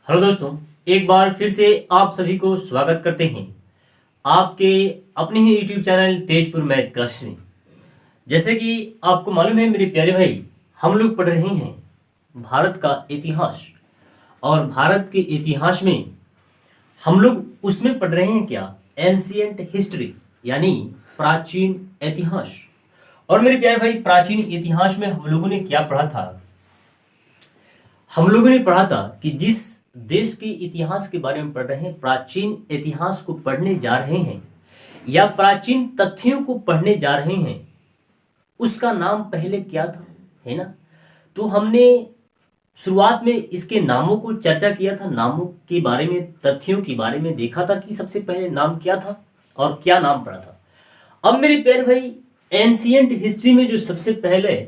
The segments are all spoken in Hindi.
हेलो दोस्तों, एक बार फिर से आप सभी को स्वागत करते हैं आपके अपने ही YouTube channel Tezpur math class में। जैसे कि आपको मालूम है मेरे प्यारे भाई, हम लोग पढ़ रहे हैं भारत का इतिहास। और भारत के इतिहास में हम लोग उसमें पढ़ रहे हैं क्या, एंशियंट हिस्ट्री यानी प्राचीन इतिहास। और मेरे प्यारे भाई, प्राचीन इतिहास में हम लोगों ने क्या पढ़ा था? हम लोगों ने पढ़ा था कि जिस देश के इतिहास के बारे में पढ़ रहे हैं, प्राचीन इतिहास को पढ़ने जा रहे हैं या प्राचीन तथ्यों को पढ़ने जा रहे हैं, उसका नाम पहले क्या था, है ना। तो हमने शुरुआत में इसके नामों को चर्चा किया था, नामों के बारे में, तथ्यों के बारे में देखा था कि सबसे पहले नाम क्या था और क्या नाम पड़ा था। अब मेरे प्यारे भाई, एंशियंट हिस्ट्री में जो सबसे पहले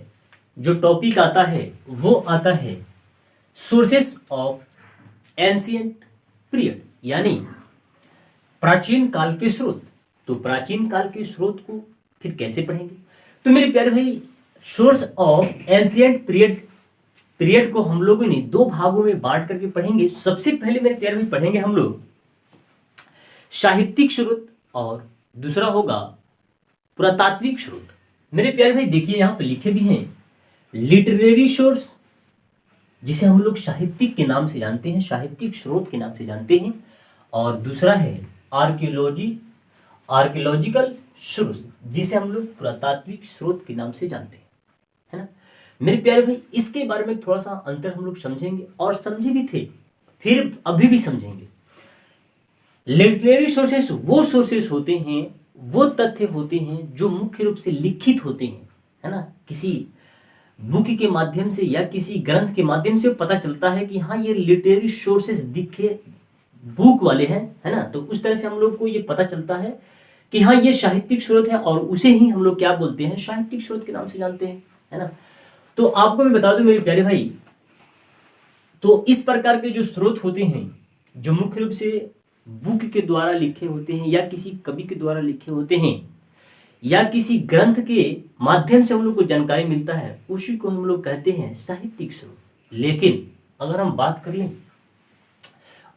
जो टॉपिक आता है वो आता है सोर्सेस ऑफ एंशियंट पीरियड यानी प्राचीन काल के स्रोत। तो प्राचीन काल के स्रोत को फिर कैसे पढ़ेंगे? तो मेरे प्यारे भाई, सोर्स ऑफ एंशियंट पीरियड को हम लोगों ने दो भागों में बांट करके पढ़ेंगे। सबसे पहले मेरे प्यारे भाई पढ़ेंगे हम लोग साहित्यिक स्रोत और दूसरा होगा पुरातात्विक स्रोत। मेरे प्यारे भाई देखिए, यहां पर लिखे भी हैं लिटरेरी सोर्स, जिसे हम लोग साहित्यिक के नाम से जानते हैं, साहित्यिक स्रोत के नाम से जानते हैं। और दूसरा है आर्कियोलॉजिकल स्रोत, जिसे हम लोग पुरातात्विक स्रोत के नाम से जानते हैं, है ना। मेरे प्यारे भाई, इसके बारे में थोड़ा सा अंतर हम लोग समझेंगे और समझे भी थे, फिर अभी भी समझेंगे। लिटरेरी सोर्सेस वो सोर्सेस होते हैं, वो तथ्य होते हैं जो मुख्य रूप से लिखित होते हैं, है ना। किसी बुक के माध्यम से या किसी ग्रंथ के माध्यम से पता चलता है कि हाँ, ये लिटरेरी सोर्सेस दिखे बुक वाले हैं, है ना। तो उस तरह से हम लोग को ये पता चलता है कि हाँ, ये साहित्यिक स्रोत है और उसे ही हम लोग क्या बोलते हैं, साहित्यिक स्रोत के नाम से जानते हैं, है ना। तो आपको मैं बता दूं मेरे प्यारे भाई, तो इस प्रकार के जो स्रोत होते हैं जो मुख्य रूप से बुक के द्वारा लिखे होते हैं या किसी कवि के द्वारा लिखे होते हैं या किसी ग्रंथ के माध्यम से हम लोग को जानकारी मिलता है, उसी को हम लोग कहते हैं साहित्यिक स्रोत। लेकिन अगर हम बात कर लें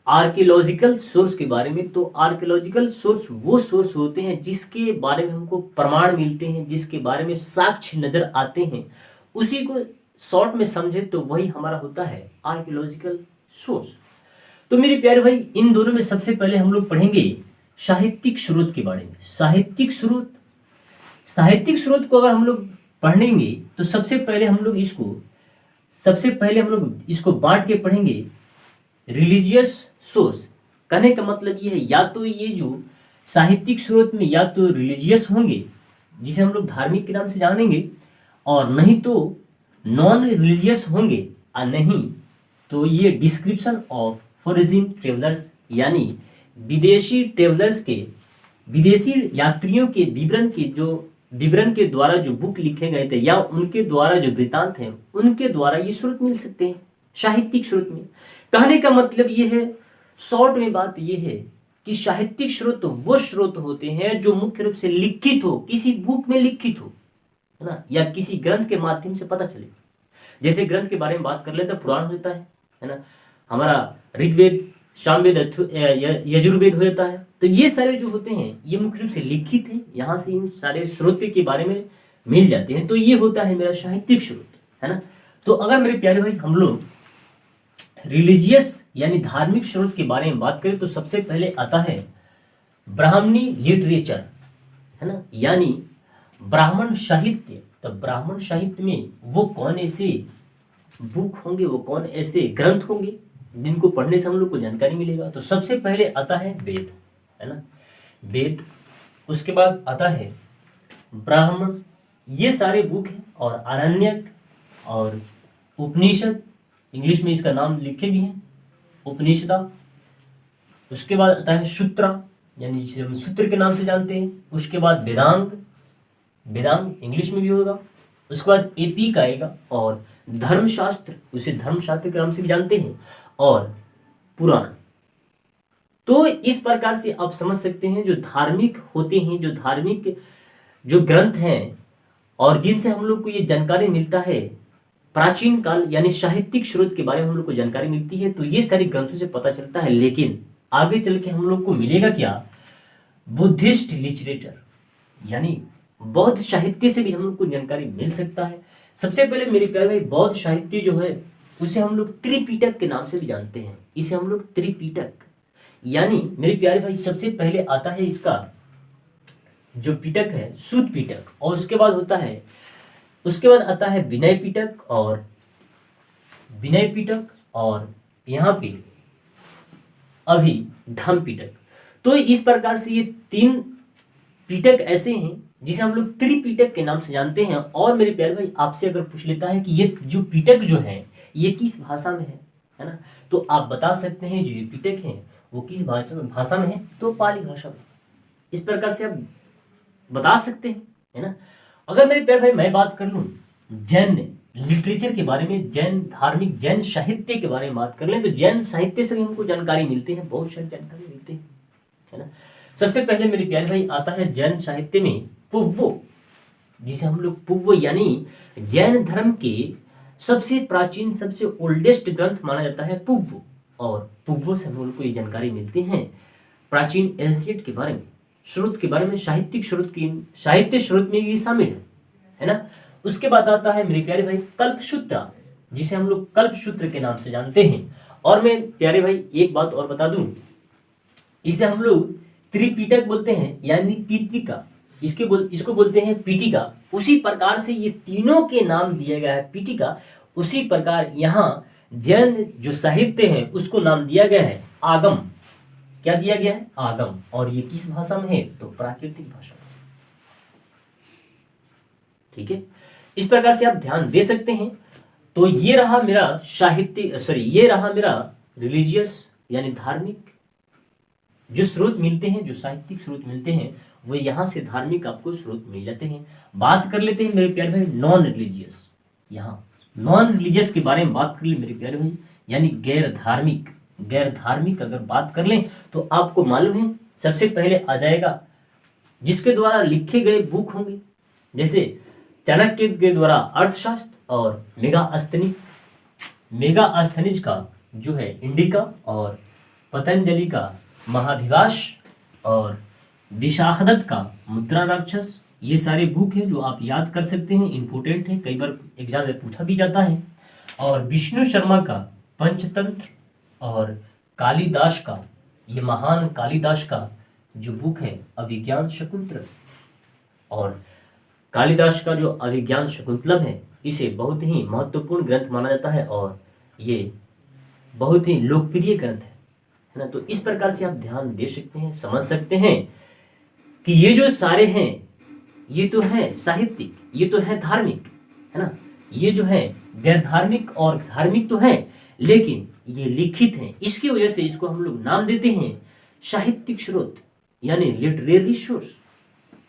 आर्कियोलॉजिकल सोर्स के बारे में, तो आर्कियोलॉजिकल सोर्स वो सोर्स होते हैं जिसके बारे में हमको प्रमाण मिलते हैं, जिसके बारे में साक्ष्य नजर आते हैं, उसी को शॉर्ट में समझे तो वही हमारा होता है आर्कियोलॉजिकल सोर्स। तो मेरे प्यारे भाई, इन दोनों में सबसे पहले हम लोग पढ़ेंगे साहित्यिक स्रोत के बारे में। साहित्यिक स्रोत को अगर हम लोग पढ़ेंगे तो सबसे पहले हम लोग इसको बांट के पढ़ेंगे रिलीजियस सोर्स। कहने का मतलब ये है, या तो ये जो साहित्यिक स्रोत में या तो रिलीजियस होंगे, जिसे हम लोग धार्मिक के नाम से जानेंगे, और नहीं तो नॉन रिलीजियस होंगे, और नहीं तो ये डिस्क्रिप्शन ऑफ फॉरेन ट्रेवलर्स यानी विदेशी यात्रियों के विवरण के द्वारा जो बुक लिखे गए थे या उनके द्वारा जो वृत्तांत हैं, उनके द्वारा ये स्रोत मिल सकते हैं साहित्यिक स्रोत में। कहने का मतलब ये है, शॉर्ट में बात ये है कि साहित्यिक स्रोत वो स्रोत होते हैं जो मुख्य रूप से लिखित हो, किसी बुक में लिखित हो, है ना, या किसी ग्रंथ के माध्यम से पता चले। जैसे ग्रंथ के बारे में बात कर ले तो पुराण होता है ना, हमारा ऋग्वेद, सामवेद, यजुर्वेद हो जाता है। तो ये सारे जो होते हैं ये मुख्य रूप से लिखित है, यहाँ से इन सारे स्रोत के बारे में मिल जाते हैं। तो ये होता है मेरा साहित्यिक स्रोत, है ना। तो अगर मेरे प्यारे भाई हम लोग रिलीजियस यानी धार्मिक स्रोत के बारे में बात करें तो सबसे पहले आता है ब्राह्मणी लिटरेचर, है ना, यानी ब्राह्मण साहित्य। तो ब्राह्मण साहित्य में वो कौन ऐसे बुक होंगे, वो कौन ऐसे ग्रंथ होंगे जिनको पढ़ने से हम लोग को जानकारी मिलेगा। तो सबसे पहले आता है वेद, है ना, वेद। उसके बाद आता है ब्राह्मण, ये सारे बुक हैं, और आरण्यक और उपनिषद, इंग्लिश में इसका नाम लिखे भी हैं, उपनिषदा। उसके बाद आता है सूत्रा, यानी जिसे हम सूत्र के नाम से जानते हैं। उसके बाद वेदांग इंग्लिश में भी होगा। उसके बाद एपिक आएगा, और धर्मशास्त्र, उसे धर्मशास्त्र के नाम से भी जानते हैं, और पुराण। तो इस प्रकार से आप समझ सकते हैं जो धार्मिक होते हैं, जो धार्मिक जो ग्रंथ हैं और जिनसे हम लोग को ये जानकारी मिलता है प्राचीन काल यानी साहित्यिक स्रोत के बारे में हम लोग को जानकारी मिलती है। तो ये सारी ग्रंथों से पता चलता है, लेकिन आगे चल के हम लोग को मिलेगा क्या, बुद्धिस्ट लिटरेचर यानी बौद्ध साहित्य से भी हम लोग को जानकारी मिल सकता है। सबसे पहले मेरे प्यारे भाई, बौद्ध साहित्य जो है उसे हम लोग त्रिपिटक के नाम से भी जानते हैं। इसे हम लोग त्रिपिटक यानी मेरे प्यारे भाई सबसे पहले आता है इसका जो पिटक है सूत पिटक, और उसके बाद आता है विनय पिटक और यहाँ पे अभिधम पिटक। तो इस प्रकार से ये 3 पिटक ऐसे हैं जिसे हम लोग त्रिपिटक के नाम से जानते हैं। और मेरे प्यारे भाई आपसे अगर पूछ लेता है कि ये जो पिटक जो है ये किस भाषा में है ना, तो आप बता सकते हैं जो ये पिटक है वो किस भाषा में है, तो पाली भाषा में। इस प्रकार से आप बता सकते हैं, है ना। अगर मेरे प्यारे भाई मैं बात कर लूं जैन लिटरेचर के बारे में, जैन धार्मिक जैन साहित्य के बारे में बात कर लें, तो जैन साहित्य से भी हमको जानकारी मिलती है, बहुत सारी जानकारी मिलती है ना। सबसे पहले मेरे प्यारे भाई आता है जैन साहित्य में पुव्वो, जिसे हम लोग पुव्वो यानी जैन धर्म के सबसे प्राचीन सबसे ओल्डेस्ट ग्रंथ माना जाता है पुव्वो। और पुव्वो से हम लोग को ये जानकारी मिलती है प्राचीन एंशिएंट के बारे में, स्रोत के बारे में, साहित्य स्रोत में ये शामिल है ना। उसके बाद आता है मेरे प्यारे भाई कल्पसूत्र, जिसे हम लोग कल्पसूत्र के नाम से जानते हैं। और मैं प्यारे भाई एक बात और बता दूं, इसे हम लोग त्रिपिटक बोलते हैं यानी पीठिका, इसको बोलते हैं पीठिका। उसी प्रकार से ये तीनों के नाम दिया गया है पीठिका, उसी प्रकार यहाँ जैन जो साहित्य है उसको नाम दिया गया है आगम। क्या दिया गया है, आगम। और ये किस भाषा में है, तो प्राकृतिक भाषा में। ठीक है, इस प्रकार से आप ध्यान दे सकते हैं। तो ये रहा मेरा ये रहा मेरा रिलीजियस यानी धार्मिक जो स्रोत मिलते हैं, जो साहित्यिक स्रोत मिलते हैं, वो यहाँ से धार्मिक आपको स्रोत मिल जाते हैं। बात कर लेते हैं मेरे प्यारे भाई नॉन रिलीजियस। यहाँ नॉन रिलीजियस के बारे में बात कर ले मेरे प्यारे भाई, यानी गैर धार्मिक अगर बात कर लें तो आपको मालूम है सबसे पहले आ जाएगा जिसके द्वारा लिखे गए बुक होंगे, जैसे चाणक्य के द्वारा अर्थशास्त्र और मेगास्थनीज का जो है इंडिका, और पतंजलि का महाभिभाष, और विशाखदत्त का मुद्रा राक्षस। ये सारे बुक हैं जो आप याद कर सकते हैं, इंपोर्टेंट है, कई बार एग्जाम में पूछा भी जाता है। और विष्णु शर्मा का पंचतंत्र, और कालिदास का, ये महान कालिदास का जो बुक है अभिज्ञान शकुंतलम, और कालिदास का जो अभिज्ञान शकुंतलम है इसे बहुत ही महत्वपूर्ण ग्रंथ माना जाता है, और ये बहुत ही लोकप्रिय ग्रंथ है ना। तो इस प्रकार से आप ध्यान दे सकते हैं, समझ सकते हैं कि ये जो सारे हैं ये तो है साहित्यिक, ये तो है धार्मिक, है ना। ये जो है गैर धार्मिक और धार्मिक तो है, लेकिन ये लिखित हैं, इसकी वजह से इसको हम लोग नाम देते हैं साहित्यिक स्रोत यानी लिटरेरी सोर्स।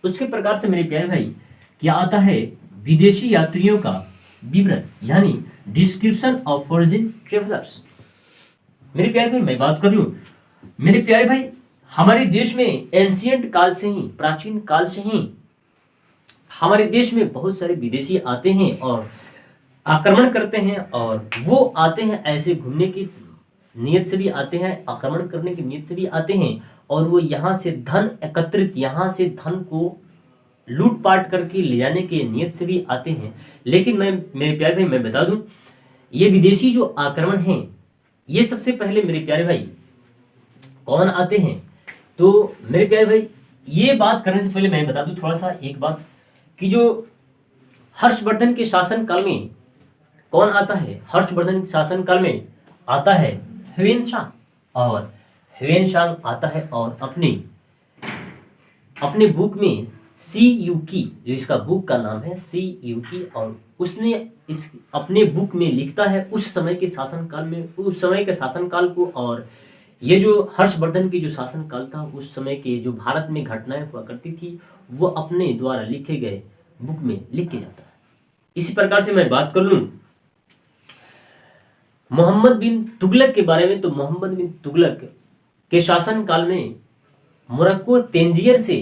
उसके प्रकार से मेरे प्यारे भाई क्या आता है विदेशी यात्रियों का विवरण यानी डिस्क्रिप्शन ऑफ फॉरेन ट्रेवलर्स। मेरे प्यारे भाई मैं बात कर लूं, मेरे प्यारे भाई हमारे देश में एंशिएंट काल से ही, प्राचीन काल से ही हमारे देश में बहुत सारे विदेशी आते हैं और आक्रमण करते हैं, और वो आते हैं ऐसे घूमने की नियत से भी आते हैं, आक्रमण करने की नियत से भी आते हैं, और वो यहाँ से धन एकत्रित, यहाँ से धन को लूटपाट करके ले जाने के नियत से भी आते हैं। लेकिन मेरे प्यारे भाई मैं बता दूं, ये विदेशी जो आक्रमण हैं ये सबसे पहले मेरे प्यारे भाई कौन आते हैं, तो मेरे प्यारे भाई ये बात करने से पहले मैं बता दूं थोड़ा सा एक बात कि जो हर्षवर्धन के शासन काल में कौन आता है, हर्षवर्धन के शासन काल में आता है ह्वेनसांग, और ह्वेनसांग आता है और अपने बुक में सी यूकी, जो इसका बुक का नाम है सी यूकी, और उसने इस अपने बुक में लिखता है उस समय के शासनकाल में, उस समय के शासनकाल को, और ये जो हर्षवर्धन की जो शासनकाल था उस समय के जो भारत में घटनाएं हुआ करती थी वो अपने द्वारा लिखे गए बुक में लिख के जाता है। इसी प्रकार से मैं बात कर लूं मोहम्मद बिन तुगलक के बारे में, तो मोहम्मद बिन तुगलक के शासनकाल में मोरक्को तेंजियर से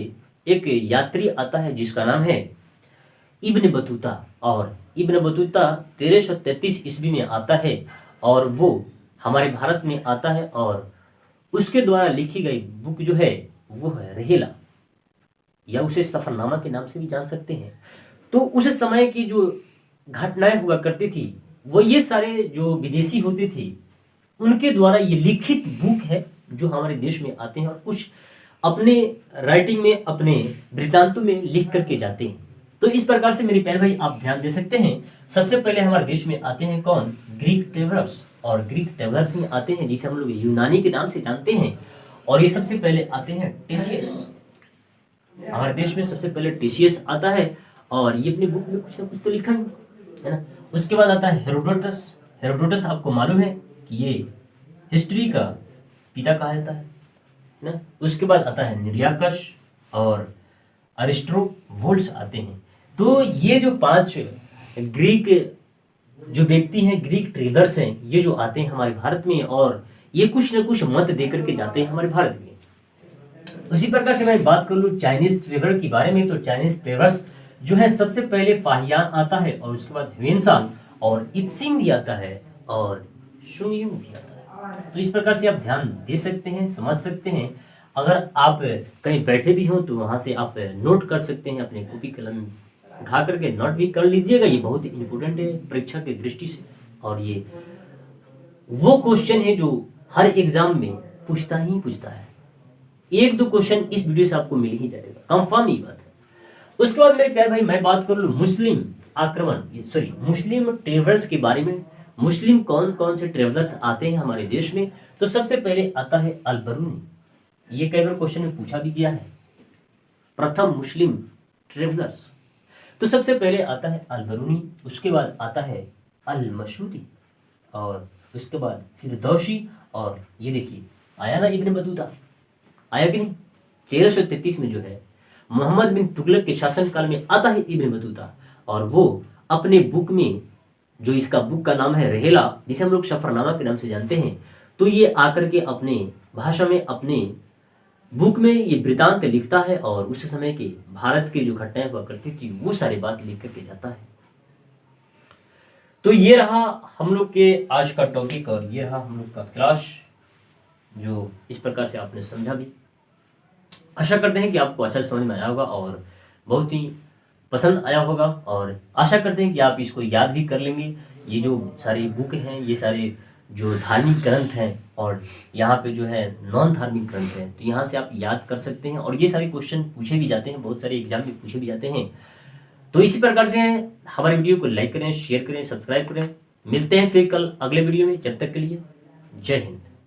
एक यात्री आता है जिसका नाम है इब्न बतूता, और इब्न बतूता 1333 ईस्वी में आता है और वो हमारे भारत में आता है और उसके द्वारा लिखी गई बुक जो है वो है रहेला, या उसे सफरनामा के नाम से भी जान सकते हैं। तो उस समय की जो घटनाएं हुआ करती थी वो ये सारे जो विदेशी होते थे उनके द्वारा ये लिखित बुक है जो हमारे देश में आते हैं और कुछ अपने राइटिंग में अपने वृत्तांतों में लिख करके जाते हैं। तो इस प्रकार से मेरे प्यारे भाई आप ध्यान दे सकते हैं। सबसे पहले हमारे देश में आते हैं कौन? Greek travellers. और ग्रीक ट्रेवलर्स में आते हैं जिसे हम लोग यूनानी के नाम से जानते हैं। और ये सबसे पहले आते हैं टेशियस। हमारे देश में सबसे पहले टेशियस आता है और ये अपनी बुक में कुछ ना कुछ तो लिखा है ना। उसके बाद आता है हेरोडोटस। हेरोडोटस आपको मालूम है कि ये हिस्ट्री का पिता कहा जाता है ना। उसके बाद आता है निरियाकस और अरिस्टोवुल्स आते हैं। तो ये जो 5 ग्रीक जो व्यक्ति हैं, ग्रीक ट्रेडर्स हैं, ये जो आते हैं हमारे भारत में और ये कुछ न कुछ मत दे करके जाते हैं हमारे भारत में। उसी प्रकार से मैं बात कर लूँ चाइनीज ट्रेवलर के बारे में, तो चाइनीज ट्रेवलर्स जो है सबसे पहले फाहियान आता है और उसके बाद ह्वेनसांग और इत्सिंग भी आता है और शुंगयुंग भी आता है। तो इस प्रकार से आप ध्यान दे सकते हैं, समझ सकते हैं। अगर आप कहीं बैठे भी हो तो वहां से आप नोट कर सकते हैं, अपने कॉपी कलम उठा करके नोट भी कर लीजिएगा। ये बहुत इंपॉर्टेंट है परीक्षा की दृष्टि से और ये वो क्वेश्चन है जो हर एग्जाम में पूछता है। 1-2 क्वेश्चन इस वीडियो से आपको मिल ही जाएगा, कंफर्म ही बात है। उसके बाद मेरे प्यारे भाई मैं बात कर लूँ मुस्लिम ट्रेवलर्स के बारे में। मुस्लिम कौन कौन से ट्रेवलर्स आते हैं हमारे देश में? तो सबसे पहले आता है अल-बरूनी। ये कई बार क्वेश्चन में पूछा भी गया है, प्रथम मुस्लिम ट्रेवलर्स। तो सबसे पहले आता है अल-बरूनी, उसके बाद आता है अल-मशूदी और उसके बाद फिरदौसी। और ये देखिए आया ना इब्न बतूता, आया कि नहीं? 1333 में जो है मोहम्मद बिन तुगलक के शासनकाल में आता है इब्न बतूता और वो अपने बुक में, जो इसका बुक का नाम है रहेला, जिसे हम लोग सफरनामा के नाम से जानते हैं, तो ये आकर के अपने भाषा में अपने बुक में ये वृत्तांत लिखता है और उस समय के भारत के जो घटनाएं हुआ करती थी वो सारी बात लिख करके जाता है। तो ये रहा हम लोग के आज का टॉपिक और ये रहा हम लोग का क्लास, जो इस प्रकार से आपने समझा भी। आशा करते हैं कि आपको अच्छा समझ में आया होगा और बहुत ही पसंद आया होगा और आशा करते हैं कि आप इसको याद भी कर लेंगे। ये जो सारी बुक हैं, ये सारे जो धार्मिक ग्रंथ हैं और यहाँ पे जो है नॉन धार्मिक ग्रंथ हैं, तो यहाँ से आप याद कर सकते हैं और ये सारे क्वेश्चन पूछे भी जाते हैं, बहुत सारे एग्जाम में पूछे भी जाते हैं। तो इसी प्रकार से हमारे वीडियो को लाइक करें, शेयर करें, सब्सक्राइब करें। मिलते हैं फिर कल अगले वीडियो में, जब तक के लिए जय हिंद।